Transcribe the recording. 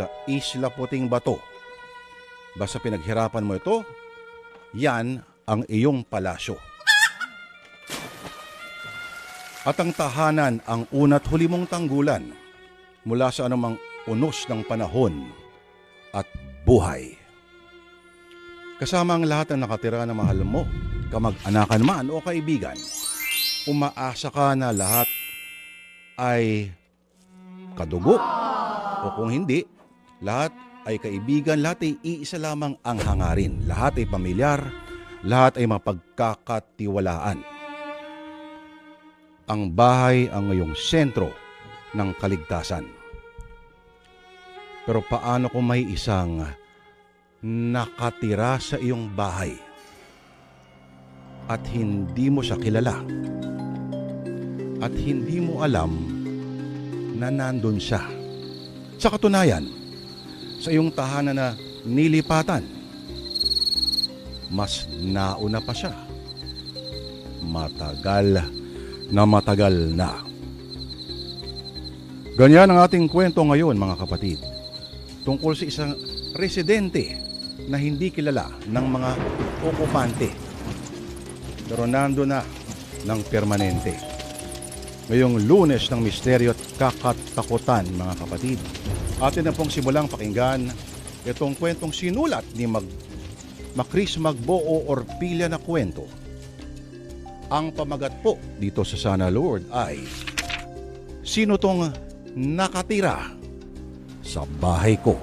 sa Isla Puting Bato. Basta pinaghirapan mo ito, yan ang iyong palasyo. At ang tahanan ang una't huli mong tanggulan mula sa anumang unos ng panahon at buhay. Kasama ang lahat ng nakatira na mahal mo, kamag-anakan man o kaibigan, umaasa ka na lahat ay kadugo o kung hindi, lahat ay kaibigan, lahat ay iisa lamang ang hangarin, lahat ay pamilyar, lahat ay mapagkakatiwalaan. Ang bahay ang iyong sentro ng kaligtasan. Pero paano kung may isang nakatira sa iyong bahay at hindi mo siya kilala at hindi mo alam na nandun siya? Sa katunayan, sa iyong tahanan na nilipatan, mas nauna pa siya. Matagal na. Ganyan ang ating kwento ngayon, mga kapatid, tungkol sa isang residente na hindi kilala ng mga okupante, pero nando na ng permanente. Ngayong Lunes ng misteryo at kakatakutan, mga kapatid, atin na pong simulang pakinggan itong kwentong sinulat ni Macris Magboo Orpilla na kwento. Ang pamagat po dito sa Sana Lord ay, sino tong nakatira sa bahay ko?